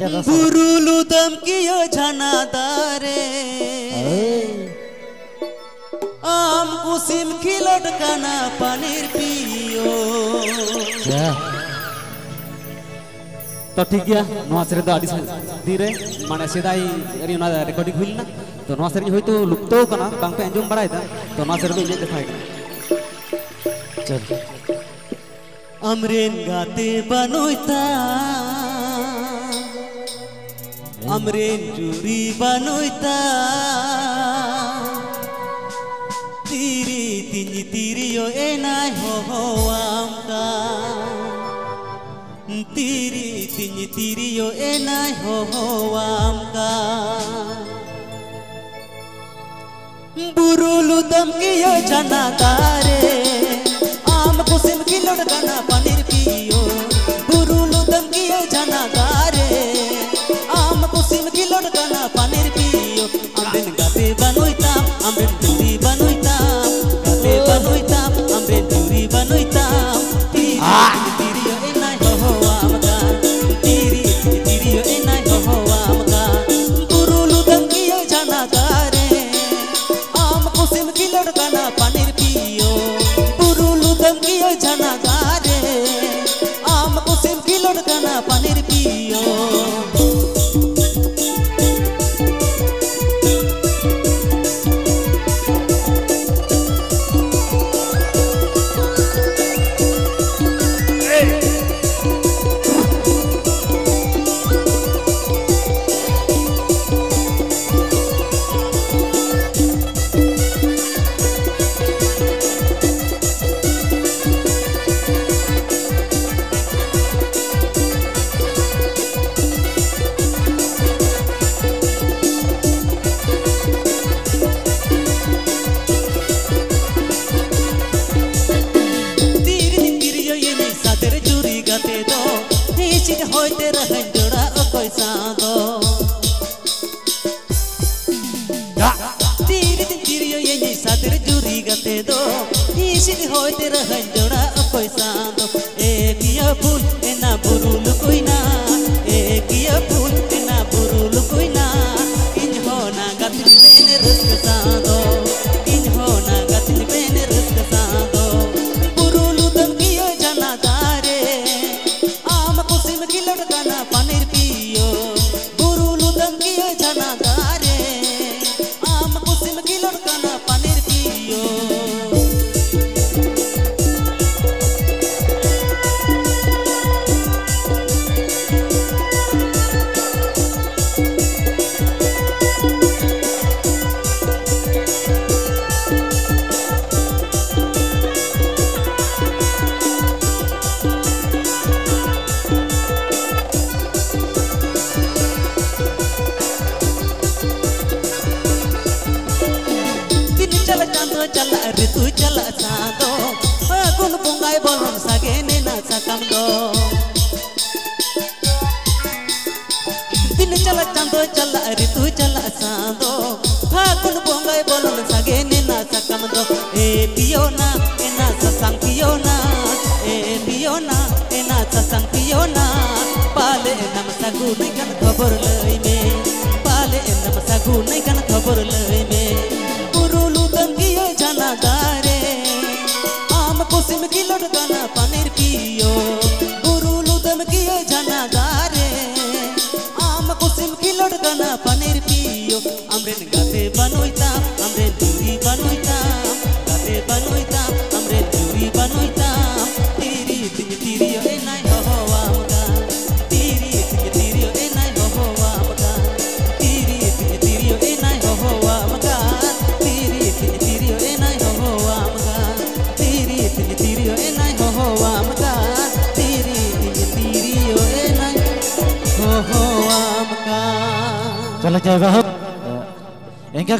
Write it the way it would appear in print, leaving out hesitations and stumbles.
Burulu dam kiyo janadare Am kusim kilod kana panir piyo तो ठीक है नवा सेरे दा धीरे माने सेदाई री ना रिकॉर्डिंग हुई ना तो नवा सेरे होय तो लुप्तो कना बांग पे अंजुम बराय था तो नवा सेरे इजे देखाय चल अमरेन गाते बनोइता अमरेन जुरी बनोइता तीरी तिनी तीरियो एनाय हो आमका तीरी तिनी तीरियो एनाय हो आमका बुरुलु दम कियो जनादारे आम कुसिम किलोड गना पनीर पियो बुरुलु दम कियो जनादारे आम कुसिम किलोड गना पनीर पियो अमरेन गाते बनोइता अमरेन जुरी बनोइता गाते बनोइता अमरेन जुरी बनोइता तीरियो एनाय हो आमका तीरी तीरियो एनाय हो आमका बुरुलु दम कियो जनादारे आम कुसिम किलोड गना पनीर पियो बुरुलु दम कियो जनादारे आम कुसिम किलोड गना पनीर पियो होते रहन जोड़ा कोई सांगो तीरी तीरियो ये नी सातिर जुरी गते दो इसी होते रहन जोड़ा कोई सांगो एक ये फूल एना बुरुल कोई ना एक ये फूल एना बुरुल कोई ना इन हो ना गतिन बेने रस्क सांगो इन हो ना गतिन बेने रस्क सांगो बुरुलु दम कियो जनादारे किलोड गना पनीर पियो बुरुलु दम कियो जनादारे आम कुसिम किलोड गना पनीर पियो चला ऋतु चला सादो फागुन पुंगाय बोलन सागे नेना सकम दो दिन चला चांदो चला ऋतु चला सादो फागुन पुंगाय बोलन सागे नेना सकम दो ए पियो ना एना ससंग पियो ना ए पियो ना एना ससंग पियो ना पाले नम सगु नहीं कन खबर लई में पाले नम सगु नहीं कन खबर लई में जनादारे आम कुसिम किलोड गना पनीर पियो बुरुलु दम कियो जनादारे आम कुसिम किलोड गना पनीर पियो अमरेन गाते बनोइता अमरेन जुरी बनोइता गाते बनोइता अमरेन जुरी बनोइता तीरी तीरियो एनाय हो आमगा तीरी तीरियो एनाय हो आमगा तीरी तीरियो एनाय हो आमगा तीरी तीरियो एनाय हो आमगा तीरी तीरियो एनाय हो आमगा तीरी तीरियो एनाय हो आमगा चला जाएगा इनका